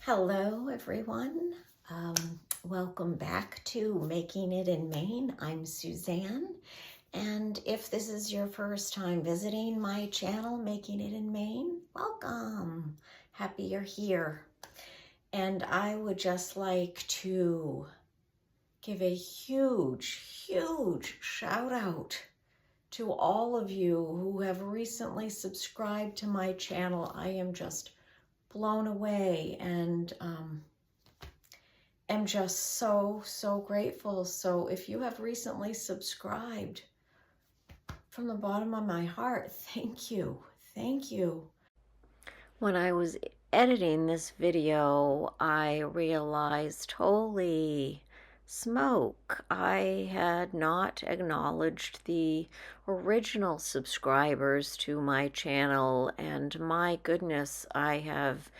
Hello, everyone. Welcome back to Making It in Maine. I'm Suzanne, and if this is your first time visiting my channel, Making It in Maine, welcome. Happy you're here. And I would just like to give a huge, huge shout out to all of you who have recently subscribed to my channel. I am just blown away and am just so grateful. So if you have recently subscribed, from the bottom of my heart, thank you. Thank you. When I was editing this video, I realized, holy smoke, I had not acknowledged the original subscribers to my channel, and my goodness, I have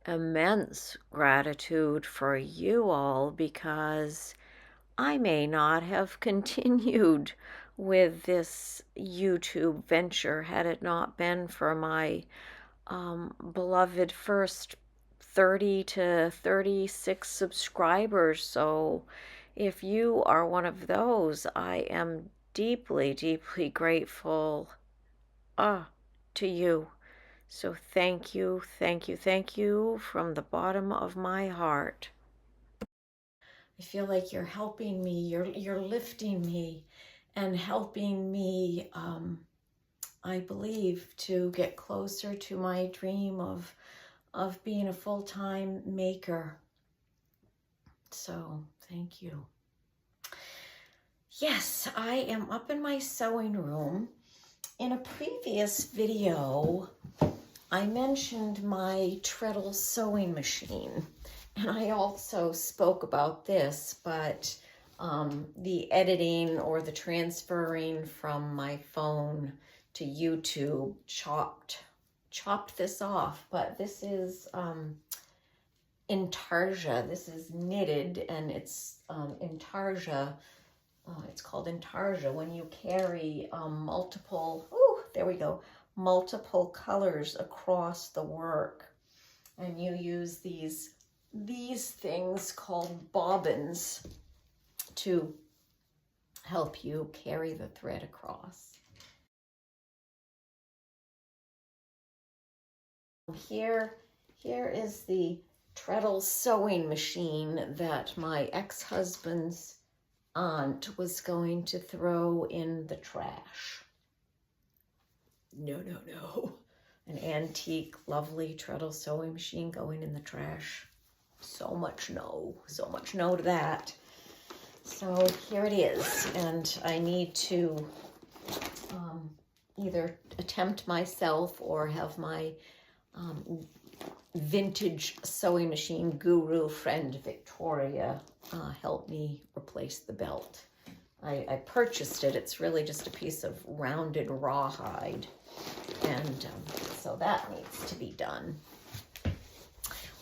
immense gratitude for you all, because I may not have continued with this YouTube venture had it not been for my beloved first 30 to 36 subscribers. So if you are one of those, I am deeply grateful to you. So thank you from the bottom of my heart. I feel like you're helping me, you're lifting me and helping me, I believe, to get closer to my dream of being a full-time maker. So thank you. Yes, I am up in my sewing room. In a previous video, I mentioned my treadle sewing machine, and I also spoke about this, but the editing or the transferring from my phone to YouTube chopped this off. But this is intarsia. This is knitted, and it's intarsia. It's called intarsia when you carry multiple, there we go, multiple colors across the work, and you use these things called bobbins to help you carry the thread across. Here is the treadle sewing machine that my ex-husband's aunt was going to throw in the trash. No. An antique, lovely treadle sewing machine going in the trash. So much no to that. So here it is, and I need to either attempt myself or have my vintage sewing machine guru friend Victoria help me replace the belt. I purchased it. It's really just a piece of rounded rawhide, and so that needs to be done.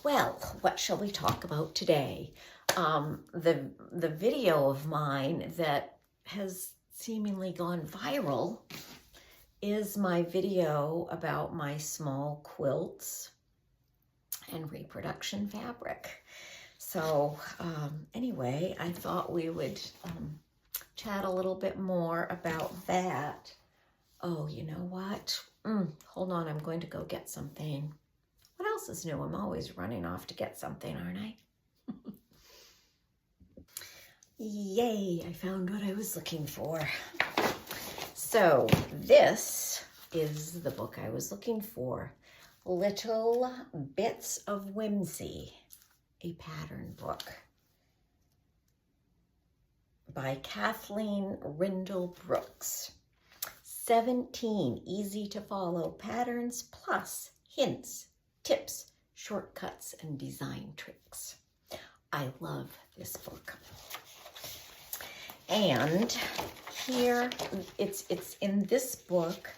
Well, what shall we talk about today? The video of mine that has seemingly gone viral is my video about my small quilts and reproduction fabric. So anyway, I thought we would chat a little bit more about that. Oh, you know what? Hold on, I'm going to go get something. What else is new? I'm always running off to get something, aren't I? Yay, I found what I was looking for. So this is the book I was looking for. Little Bits of Whimsy, a pattern book by Kathleen Rindle Brooks. 17 easy to follow patterns plus hints, tips, shortcuts, and design tricks. I love this book. And here, it's in this book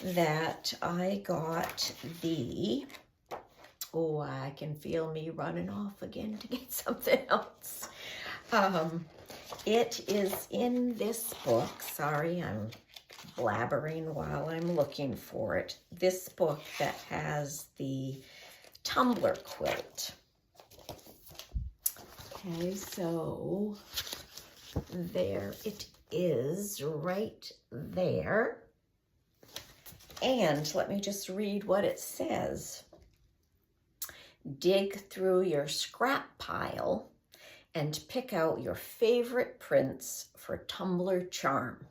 that I got the, I can feel me running off again to get something else. It is in this book, sorry, I'm blabbering while I'm looking for it, this book that has the Tumblr quilt. Okay, so there it is right there. And let me just read what it says. Dig through your scrap pile and pick out your favorite prints for Tumblr charm.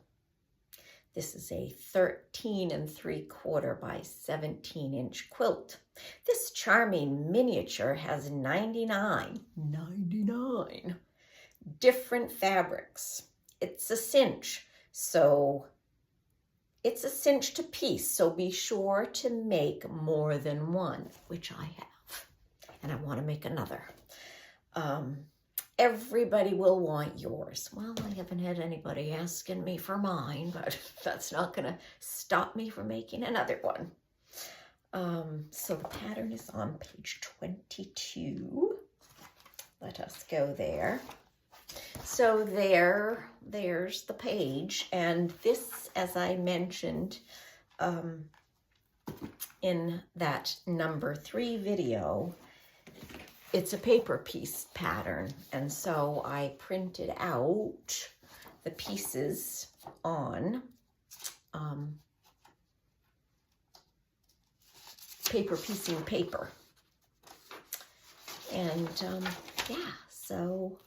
This is a 13 3/4 by 17-inch quilt. This charming miniature has 99 different fabrics. It's a cinch, it's a cinch to piece, so be sure to make more than one, which I have, and I want to make another. Everybody will want yours. Well, I haven't had anybody asking me for mine, but that's not going to stop me from making another one. So the pattern is on page 22. Let us go there. So there's the page, and this, as I mentioned in that number 3 video, it's a paper piece pattern, and so I printed out the pieces on paper piecing paper. And yeah, so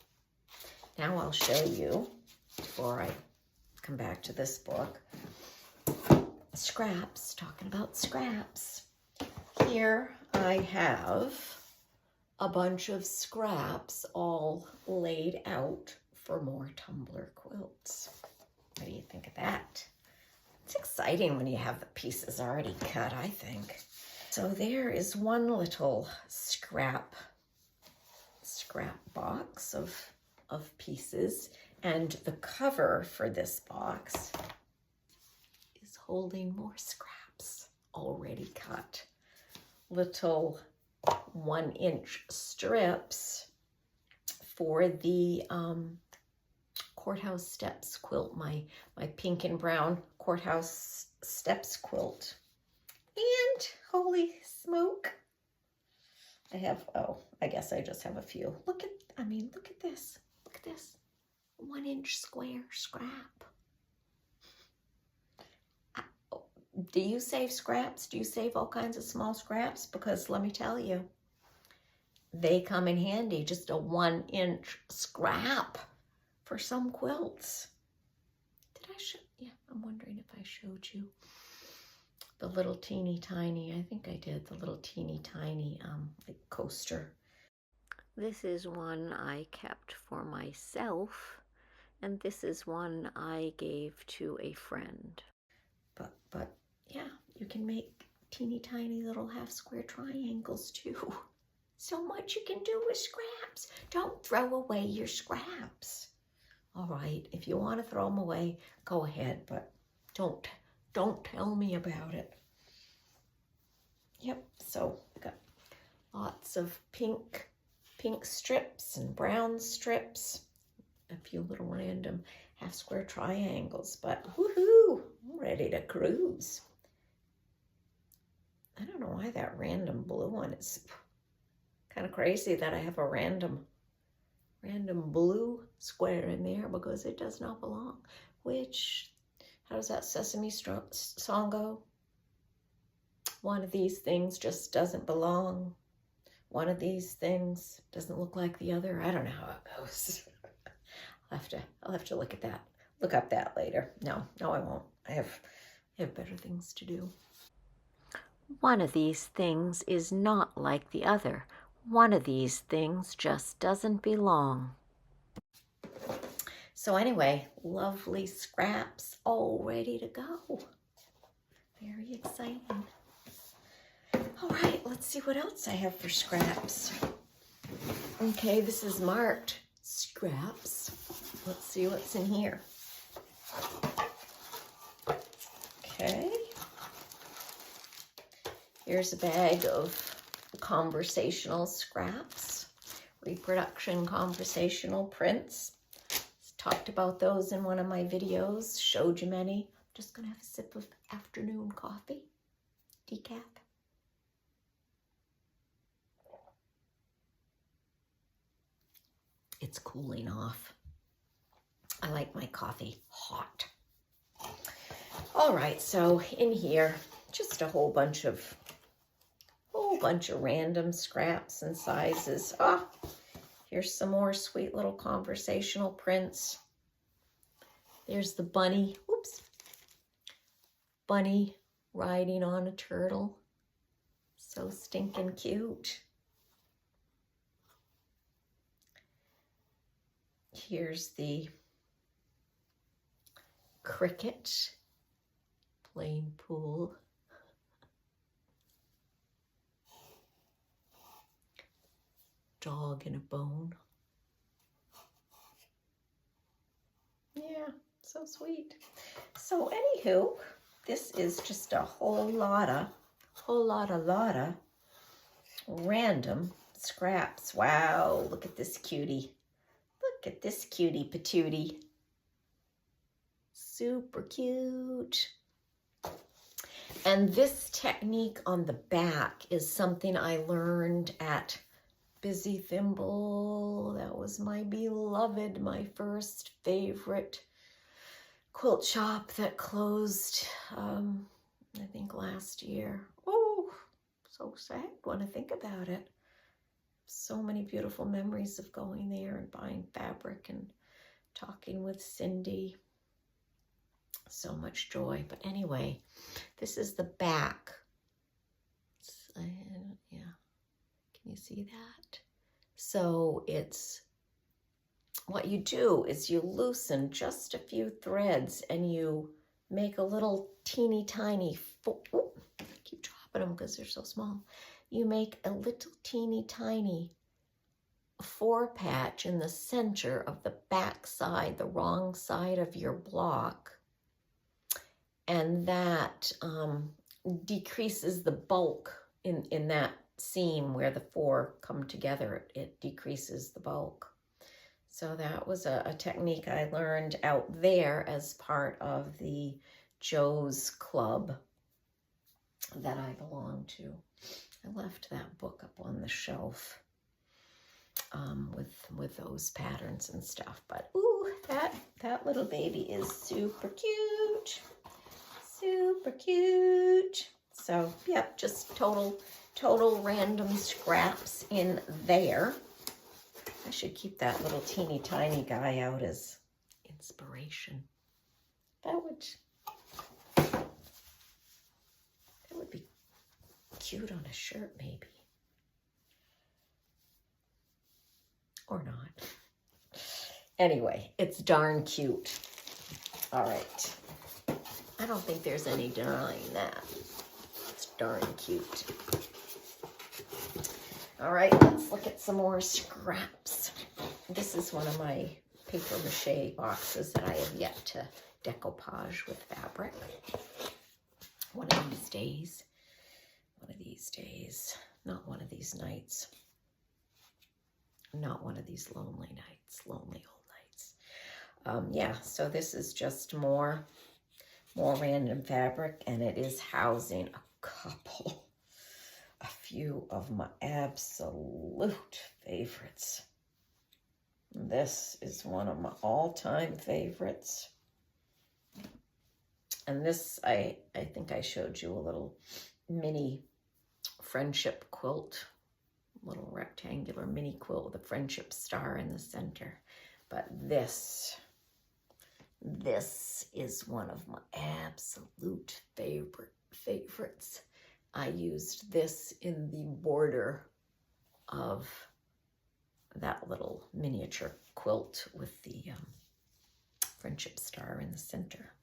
now I'll show you, before I come back to this book, scraps, talking about scraps. Here I have a bunch of scraps all laid out for more Tumblr quilts. What do you think of that? It's exciting when you have the pieces already cut, I think. So there is one little scrap box of pieces, and the cover for this box is holding more scraps already cut. Little 1-inch strips for the courthouse steps quilt, my pink and brown courthouse steps quilt. And holy smoke, I have, I guess I just have a few. Look at this. Look at this 1-inch square scrap. Do you save scraps? Do you save all kinds of small scraps? Because let me tell you, they come in handy, just a 1-inch scrap for some quilts. Did I show? Yeah, I'm wondering if I showed you the little teeny tiny, I think I did, the little teeny tiny like coaster. This is one I kept for myself, and this is one I gave to a friend. But yeah, you can make teeny tiny little half square triangles too. So much you can do with scraps. Don't throw away your scraps. All right, if you want to throw them away, go ahead, but don't tell me about it. Yep, so got lots of pink strips and brown strips, a few little random half square triangles, but woohoo, I'm ready to cruise. I don't know why that random blue one is kind of crazy that I have a random blue square in there, because it does not belong. Which, how does that Sesame song go? One of these things just doesn't belong. One of these things doesn't look like the other. I don't know how it goes. I'll have to look at that. Look up that later. No, I won't. I have better things to do. One of these things is not like the other. One of these things just doesn't belong. So anyway, lovely scraps all ready to go. Very exciting. All right, let's see what else I have for scraps. Okay, this is marked scraps. Let's see what's in here. Okay. Here's a bag of Conversational scraps. Reproduction Conversational prints. Talked about those in one of my videos. Showed you many. Just gonna have a sip of afternoon coffee. Decaf. It's cooling off. I like my coffee hot. All right, so in here, just a whole bunch of random scraps and sizes. Ah, here's some more sweet little conversational prints. There's the bunny. Oops. Bunny riding on a turtle. So stinking cute. Here's the cricket playing pool. Dog and a bone. Yeah, so sweet. So anywho, this is just a whole lot of random scraps. Wow, look at this cutie. Look at this cutie patootie. Super cute. And this technique on the back is something I learned at Busy Thimble. That was my beloved, my first favorite quilt shop that closed, I think last year. Oh, so sad when I think about it. So many beautiful memories of going there and buying fabric and talking with Cindy. So much joy. But anyway, this is the back. Yeah. Can you see that? So it's, what you do is you loosen just a few threads and you make a little teeny tiny, I keep dropping them because they're so small. You make a little teeny tiny four patch in the center of the back side, the wrong side of your block. And that decreases the bulk in that seam where the four come together. It decreases the bulk. So that was a technique I learned out there as part of the Joe's Club that I belong to. I left that book up on the shelf with those patterns and stuff. But ooh, that little baby is super cute. Super cute. So, yep, just total random scraps in there. I should keep that little teeny tiny guy out as inspiration. That would be cute on a shirt, maybe. Or not. Anyway, it's darn cute. All right. I don't think there's any denying that. It's darn cute. All right, let's look at some more scraps. This is one of my paper mache boxes that I have yet to decoupage with fabric. One of these days. Not one of these nights. Not one of these lonely nights, lonely old nights. Yeah, so this is just more random fabric, and it is housing a few of my absolute favorites. This is one of my all-time favorites. And this, I think I showed you a little mini friendship quilt, little rectangular mini quilt with a friendship star in the center. But this is one of my absolute favorites. I used this in the border of that little miniature quilt with the friendship star in the center.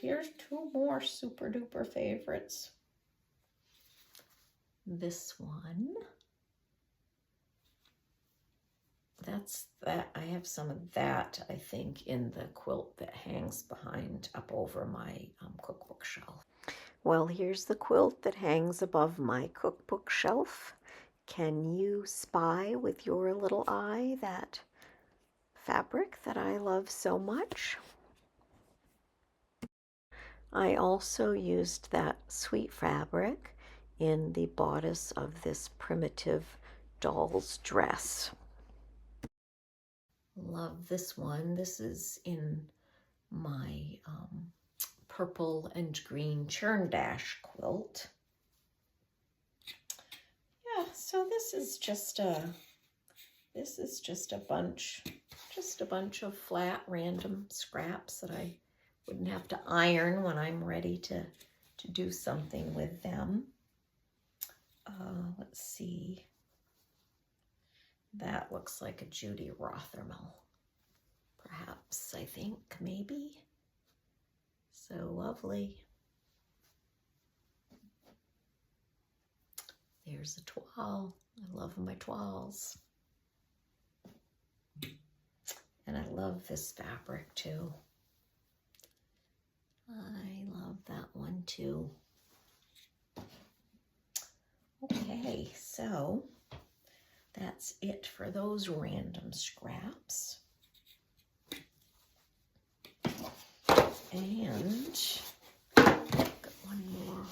Here's two more super duper favorites. This one. I have some of that, I think, in the quilt that hangs behind up over my cookbook shelf. Well, here's the quilt that hangs above my cookbook shelf. Can you spy with your little eye that fabric that I love so much? I also used that sweet fabric in the bodice of this primitive doll's dress. Love this one. This is in my purple and green churn dash quilt. Yeah, so this is just a bunch of flat random scraps that I wouldn't have to iron when I'm ready to do something with them. Let's see. That looks like a Judy Rothermel, perhaps, I think, maybe. So lovely. There's a toile. I love my toiles. And I love this fabric too. I love that one too. Okay, so that's it for those random scraps. And got one more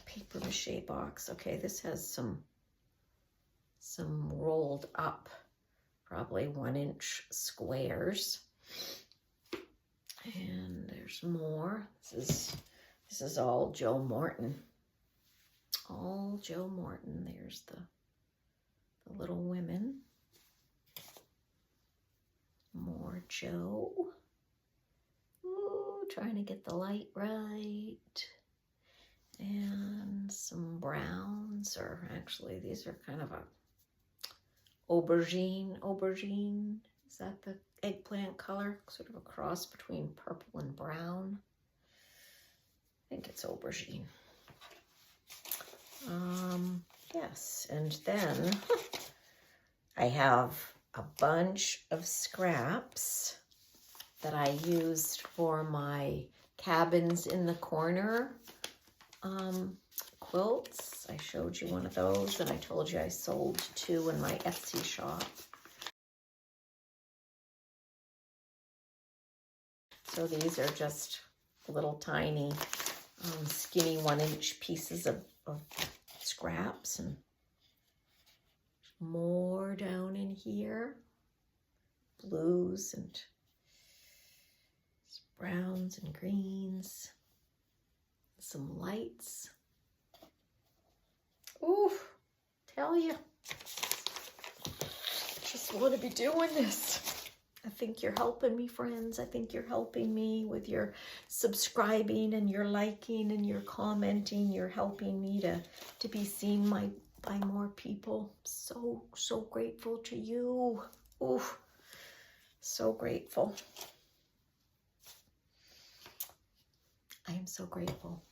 paper mache box. Okay, this has some rolled up, probably 1-inch squares. And there's more. This is all Joe Morton. All Joe Morton. There's the Little Women. More Joe. Ooh, trying to get the light right. And some browns, or actually these are kind of a aubergine. Is that the eggplant color? Sort of a cross between purple and brown. I think it's aubergine. Yes, and then I have a bunch of scraps that I used for my cabins in the corner quilts. I showed you one of those, and I told you I sold 2 in my Etsy shop. So these are just little tiny skinny 1-inch pieces of scraps, and more down in here, blues and browns and greens, some lights. Ooh, tell you, just want to be doing this. I think you're helping me, friends. I think you're helping me with your subscribing and your liking and your commenting. You're helping me to be seen by more people. So grateful to you. Ooh, so grateful. I am so grateful.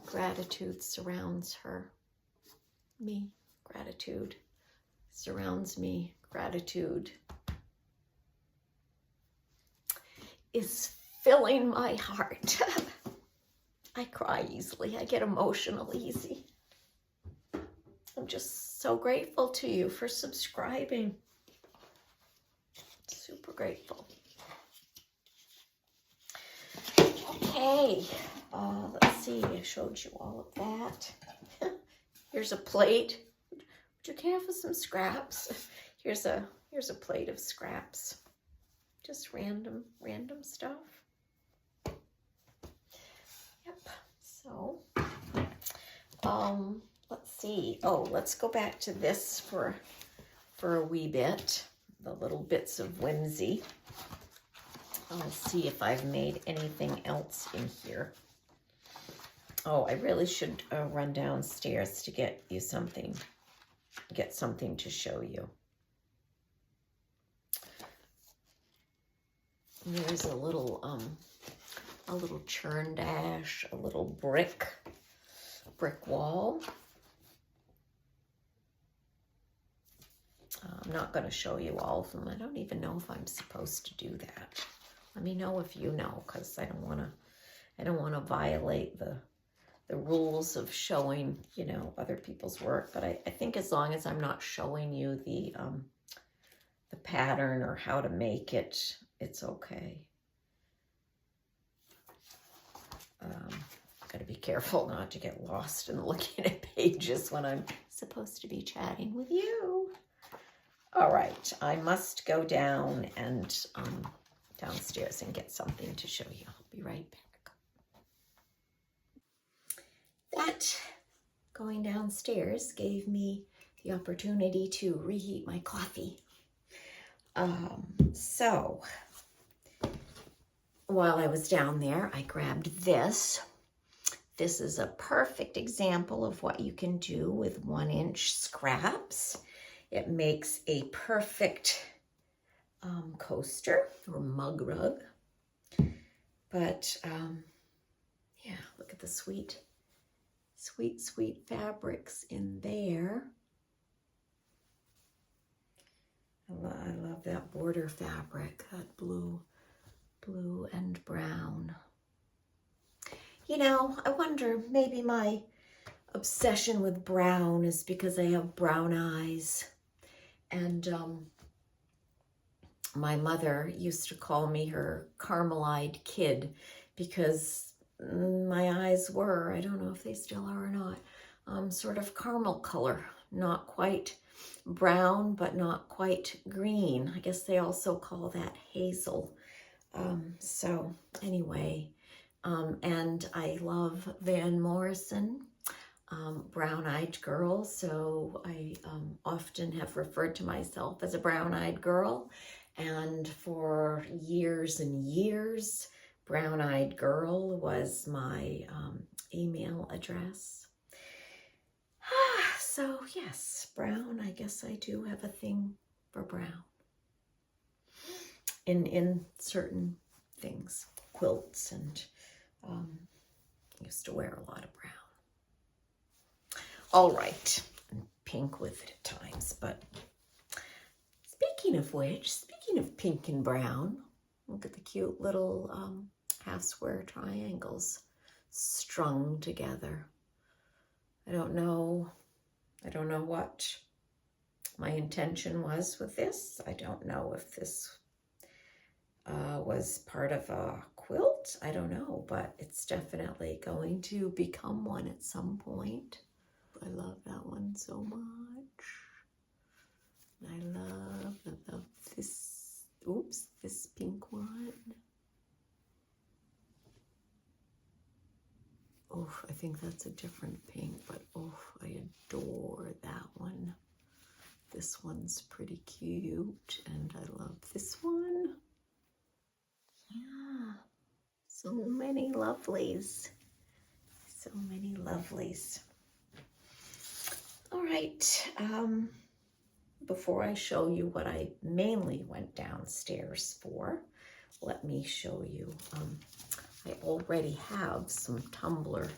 Gratitude surrounds me. Gratitude surrounds me. Gratitude is filling my heart. I cry easily. I get emotional easy. I'm just so grateful to you for subscribing. Super grateful. Okay, let's see. I showed you all of that. Here's a plate. Would you care for some scraps? Here's a plate of scraps. Just random stuff. Yep. So, let's see. Oh, let's go back to this for a wee bit. The little bits of whimsy. I'll see if I've made anything else in here. Oh, I really should run downstairs to get something to show you. There's a little churn dash, a little brick wall. I'm not going to show you all of them. I don't even know if I'm supposed to do that. Let me know if you know, because I don't want to violate the rules of showing, other people's work. But I think as long as I'm not showing you the pattern or how to make it, it's okay. Got to be careful not to get lost in looking at pages when I'm supposed to be chatting with you. All right, I must go down and downstairs and get something to show you. I'll be right back. That going downstairs gave me the opportunity to reheat my coffee. So while I was down there, I grabbed this. This is a perfect example of what you can do with 1-inch scraps. It makes a perfect coaster or mug rug. But yeah, look at the sweet fabrics in there. I love that border fabric, that blue and brown. You know, I wonder, maybe my obsession with brown is because I have brown eyes. And my mother used to call me her caramel-eyed kid because my eyes were, I don't know if they still are or not, sort of caramel color, not quite brown, but not quite green. I guess they also call that hazel. So anyway, and I love Van Morrison, brown-eyed girl. So I often have referred to myself as a brown-eyed girl. And for years and years, brown-eyed girl was my email address. So yes, brown, I guess I do have a thing for brown. In certain things, quilts, and used to wear a lot of brown. All right, pink with it at times, but speaking of which, speaking of pink and brown, look at the cute little half square triangles strung together. I don't know what my intention was with this. I don't know if this was part of a quilt. I don't know, but it's definitely going to become one at some point. I love that one so much. I love this, this pink one. Oh, I think that's a different pink, but oh, I adore that one. This one's pretty cute, and I love this one. Yeah, so many lovelies. So many lovelies. All right, before I show you what I mainly went downstairs for, let me show you, I already have some Tumblr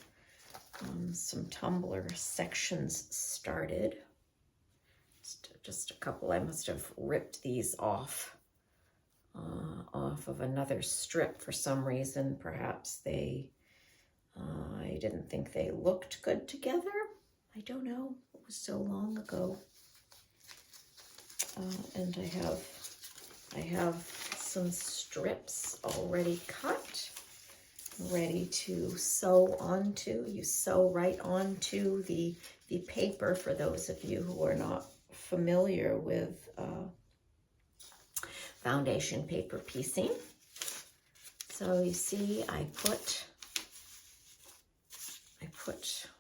sections started. Just a couple. I must have ripped these off of another strip for some reason. Perhaps I didn't think they looked good together. I don't know. It was so long ago. And I have some strips already cut, ready to sew onto. You sew right onto the paper, for those of you who are not familiar with foundation paper piecing. So you see, I put,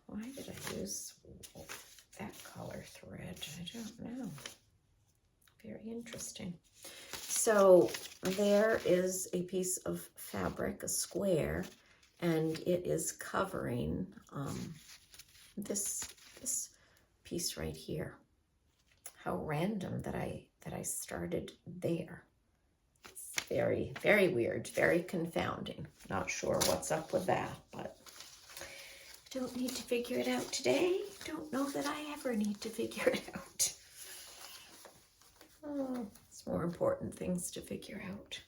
why did I use that color thread? I don't know. Very interesting. So there is a piece of fabric, a square, and it is covering this piece right here. How random that I started there. It's very, very weird, very confounding. Not sure what's up with that, but I don't need to figure it out today. Don't know that I ever need to figure it out. Oh, it's more important things to figure out.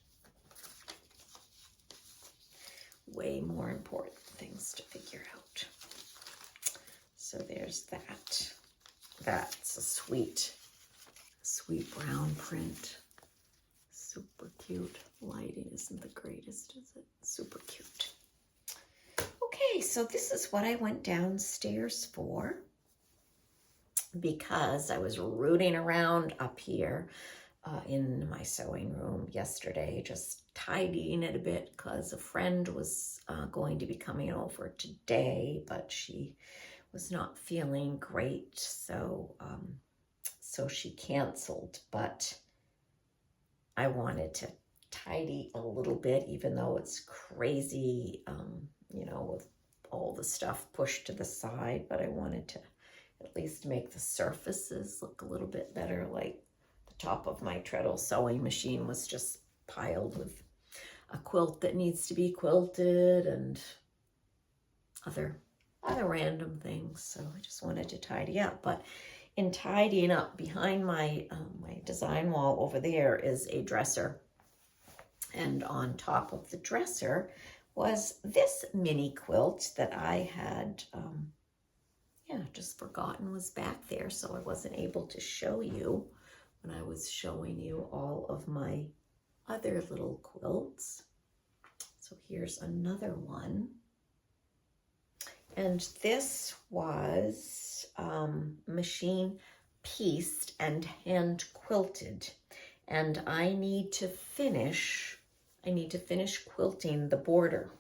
Way more important things to figure out. So there's that. That's a sweet brown print. Super cute. Lighting isn't the greatest, is it? Super cute. Okay, Okay, so this is what I went downstairs for, because I was rooting around up here in my sewing room yesterday, just tidying it a bit because a friend was going to be coming over today, but she was not feeling great, so so she canceled. But I wanted to tidy a little bit, even though it's crazy, you know, with all the stuff pushed to the side, but I wanted to at least make the surfaces look a little bit better. Like the top of my treadle sewing machine was just piled with a quilt that needs to be quilted and other random things. So I just wanted to tidy up. But in tidying up, behind my my design wall over there is a dresser, and on top of the dresser was this mini quilt that I had just forgotten was back there, so I wasn't able to show you when I was showing you all of my other little quilts. So here's another one. And this was machine pieced and hand quilted. And I need to finish quilting the border.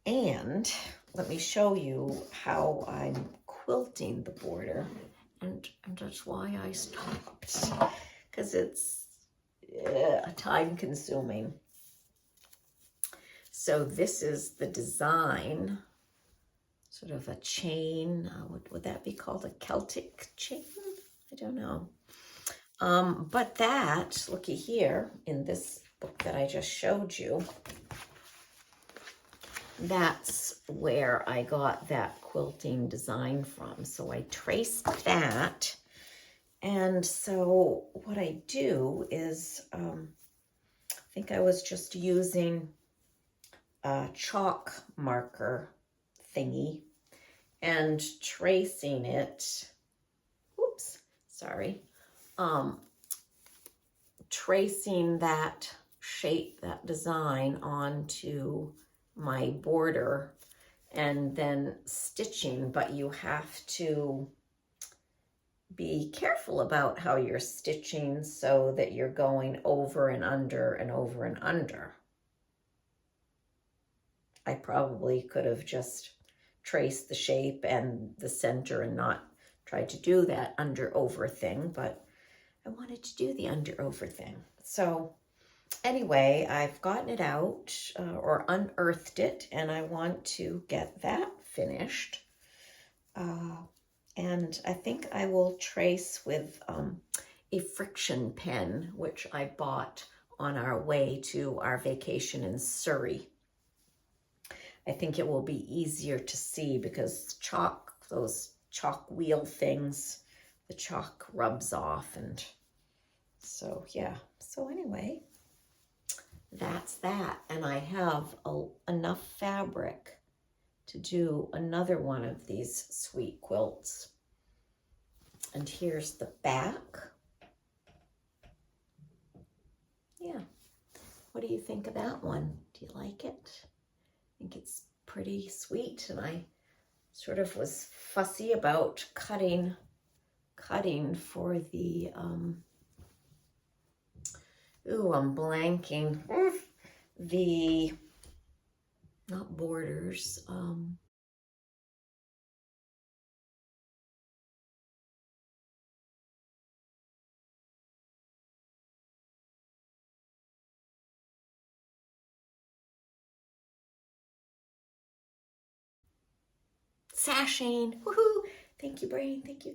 And let me show you how I'm quilting the border. And that's why I stopped, because it's time consuming. So this is the design, sort of a chain. Would that be called a Celtic chain? I don't know. But that, looky here, in this book that I just showed you, that's where I got that quilting design from. So I traced that. And so what I do is, I think I was just using a chalk marker thingy and tracing it, tracing that shape, that design onto my border and then stitching. But you have to be careful about how you're stitching so that you're going over and under and over and under. I probably could have just traced the shape and the center and not tried to do that under over thing, but I wanted to do the under over thing. So anyway, I've gotten it out or unearthed it, and I want to get that finished. And I think I will trace with a friction pen, which I bought on our way to our vacation in Surrey. I think it will be easier to see because chalk, those chalk wheel things, the chalk rubs off. And so, yeah. So anyway, that's that. And I have enough fabric to do another one of these sweet quilts. And here's the back. Yeah. What do you think of that one? Do you like it? I think it's pretty sweet, and I sort of was fussy about cutting for the, I'm blanking, the, not borders, sashing. Woohoo! Thank you, brain. Thank you,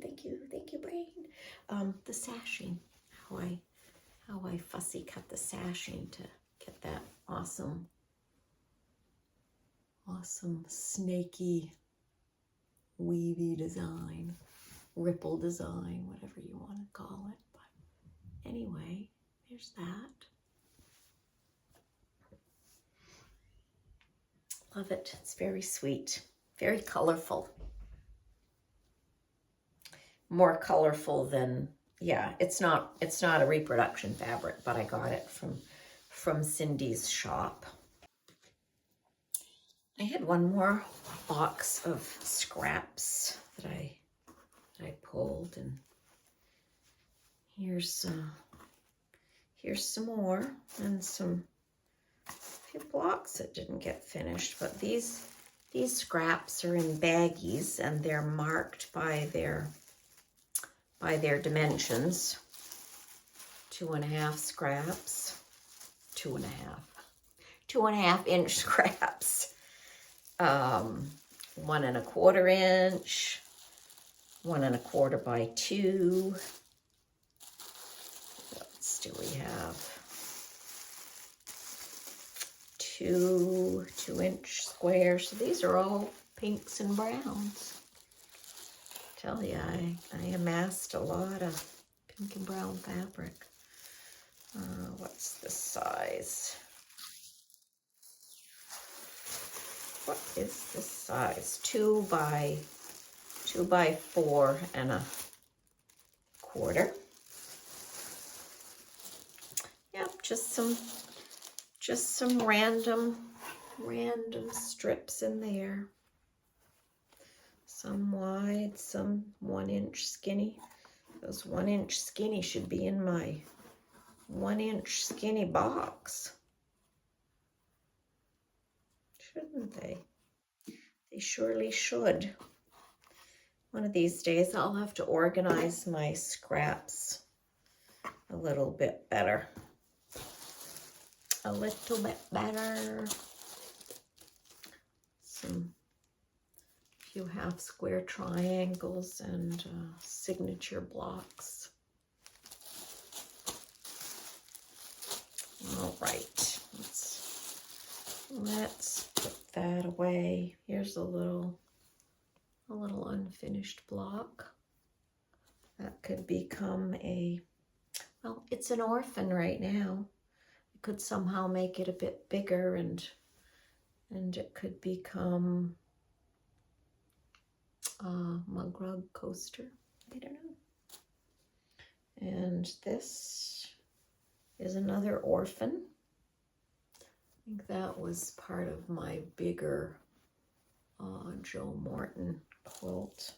brain. The sashing. How I fussy cut the sashing to get that awesome snaky, weavy design, ripple design, whatever you want to call it. But anyway, there's that. Love it. It's very sweet. Very colorful. More colorful than, yeah, it's not a reproduction fabric, but I got it from Cindy's shop. I had one more box of scraps that I pulled, and here's some more, and a few blocks that didn't get finished. But these scraps are in baggies, and they're marked by their dimensions. 2.5 scraps, 2.5 inch scraps, 1.25 inch, 1.25 by 2. What else do we have? 2-inch squares. So these are all pinks and browns. I tell you, I amassed a lot of pink and brown fabric. What's the size? What is this size? 2 by 4.25. Yep, just some random strips in there. Some wide, some 1-inch skinny. Those 1-inch skinny should be in my 1-inch skinny box. Shouldn't they? They surely should. One of these days I'll have to organize my scraps a little bit better. A little bit better. Few half square triangles and signature blocks. All right, let's put that away. Here's a little unfinished block that could become well, it's an orphan right now. I could somehow make it a bit bigger, and it could become a mug rug coaster. I don't know. And this is another orphan. I think that was part of my bigger Joe Morton quilt.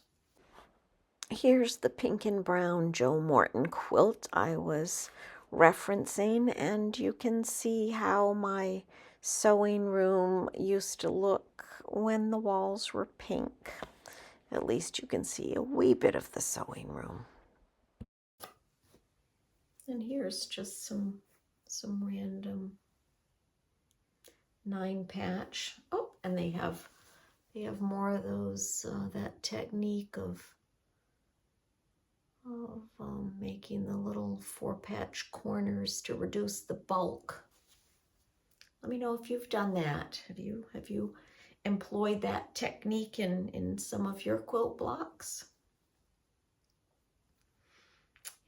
Here's the pink and brown Joe Morton quilt I was referencing, and you can see how my sewing room used to look when the walls were pink. At least you can see a wee bit of the sewing room. And here's just some random 9-patch. Oh, and they have more of those that technique of making the little 4-patch corners to reduce the bulk. Let me know if you've done that. Have you employed that technique in some of your quilt blocks?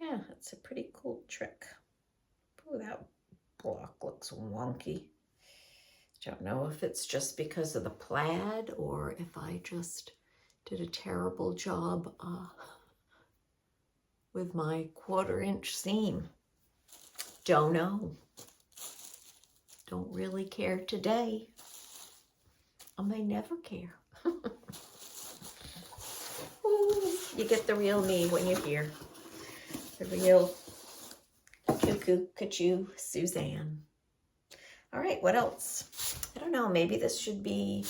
Yeah, it's a pretty cool trick. Oh, that block looks wonky. Don't know if it's just because of the plaid or if I just did a terrible job with my 1/4-inch seam. Don't know. Don't really care today. I may never care. Ooh, you get the real me when you're here. The real cuckoo Suzanne. All right, what else? I don't know, maybe this should be,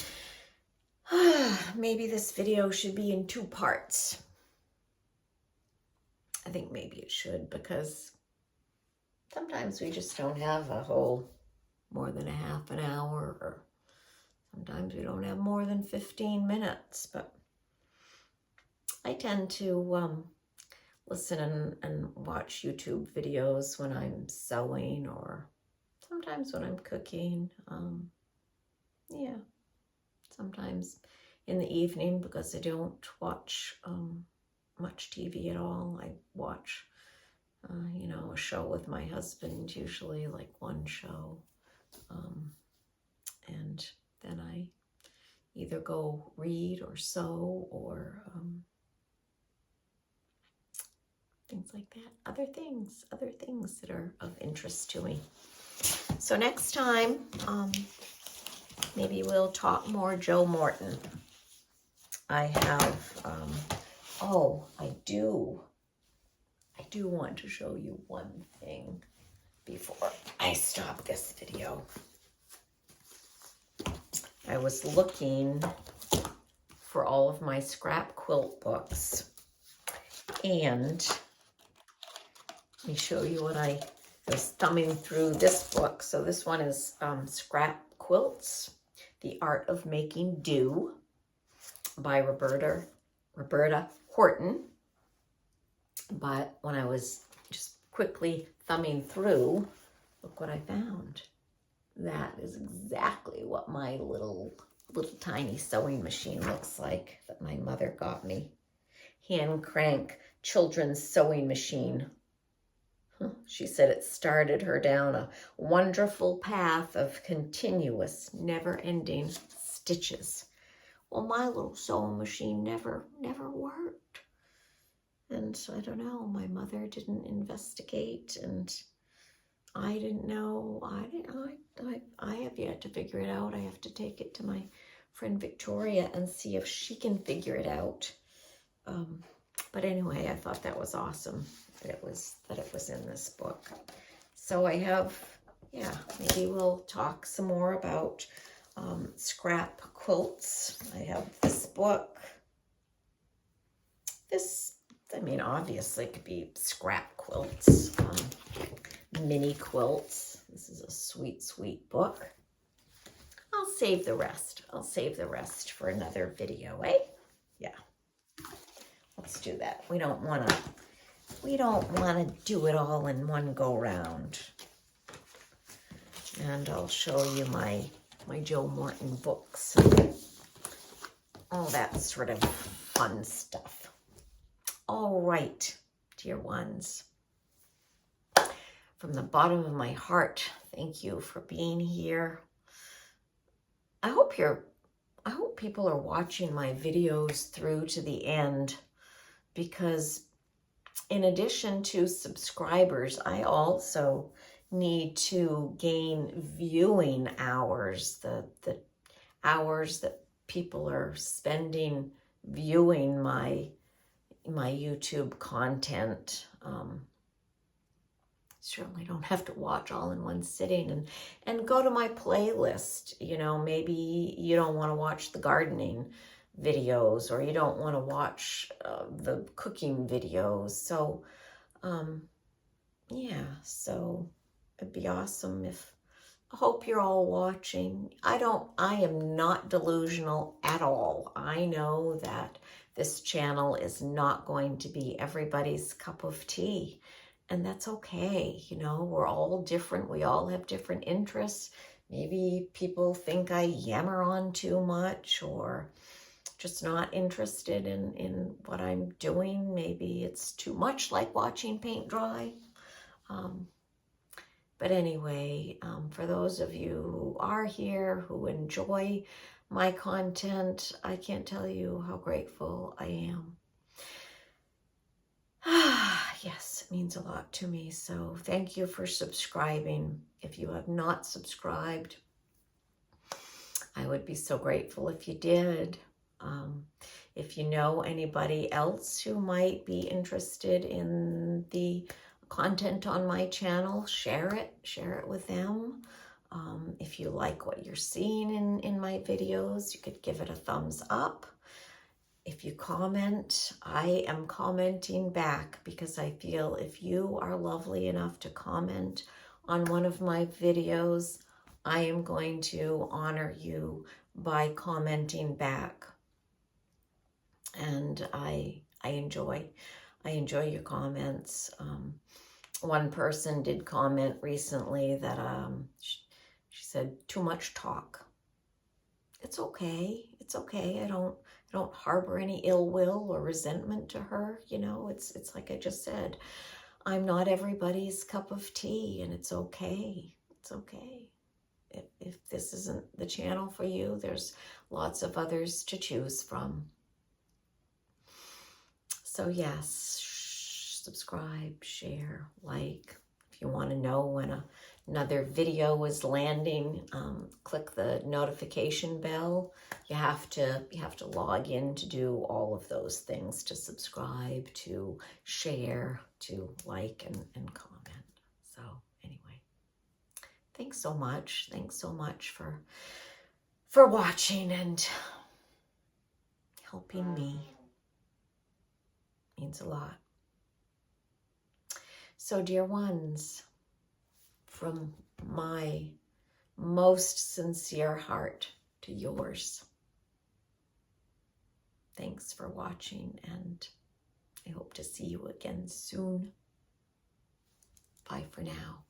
maybe this video should be in 2 parts. I think maybe it should, because sometimes we just don't have a whole more than a half an hour, or sometimes we don't have more than 15 minutes, but I tend to listen and watch YouTube videos when I'm sewing, or sometimes when I'm cooking. Yeah, sometimes in the evening, because I don't watch much TV at all. I watch, a show with my husband, usually like one show. And then I either go read or sew or things like that. Other things that are of interest to me. So next time, maybe we'll talk more Joe Morton. I have, oh, I do want to show you one thing before I stop this video. I was looking for all of my scrap quilt books, and let me show you what I was thumbing through this book. So this one is Scrap Quilts, The Art of Making Do by Roberta Horton. But when I was just quickly thumbing through, look what I found. That is exactly what my little tiny sewing machine looks like that my mother got me. Hand crank children's sewing machine. She said it started her down a wonderful path of continuous, never-ending stitches. Well, my little sewing machine never worked. And so I don't know, my mother didn't investigate, and I didn't know. I have yet to figure it out. I have to take it to my friend Victoria and see if she can figure it out. But anyway, I thought that was awesome that it was in this book. So I have, yeah, maybe we'll talk some more about scrap quilts. I have this book. This, I mean, obviously could be scrap quilts, mini quilts. This is a sweet, sweet book. I'll save the rest. I'll save the rest for another video, eh? Yeah. Let's do that. We don't want to do it all in one go round. And I'll show you my Joe Morton books and all that sort of fun stuff. All right, dear ones. From the bottom of my heart, thank you for being here. I hope people are watching my videos through to the end, because in addition to subscribers, I also need to gain viewing hours, the hours that people are spending viewing my YouTube content. Certainly don't have to watch all in one sitting, and go to my playlist. You know, maybe you don't want to watch the gardening videos, or you don't want to watch the cooking videos. So yeah, so it'd be awesome if, I hope you're all watching. I am not delusional at all. I know that this channel is not going to be everybody's cup of tea, and that's okay. You know, we're all different. We all have different interests. Maybe people think I yammer on too much, or just not interested in what I'm doing. Maybe it's too much like watching paint dry. But anyway, for those of you who are here, who enjoy my content, I can't tell you how grateful I am. Yes, it means a lot to me. So thank you for subscribing. If you have not subscribed, I would be so grateful if you did. If you know anybody else who might be interested in the content on my channel, share it with them. If you like what you're seeing in my videos, you could give it a thumbs up. If you comment, I am commenting back, because I feel if you are lovely enough to comment on one of my videos, I am going to honor you by commenting back. And I enjoy your comments. One person did comment recently that she said, too much talk. It's okay. It's okay. I don't harbor any ill will or resentment to her. You know, it's like I just said, I'm not everybody's cup of tea, and it's okay. It's okay. If this isn't the channel for you, there's lots of others to choose from. So yes, subscribe, share, like. If you want to know when a another video is landing, click the notification bell. You have to log in to do all of those things, to subscribe, to share, to like and comment. So anyway, thanks so much. Thanks so much for watching and helping me. Means a lot. So dear ones, from my most sincere heart to yours, thanks for watching, and I hope to see you again soon. Bye for now.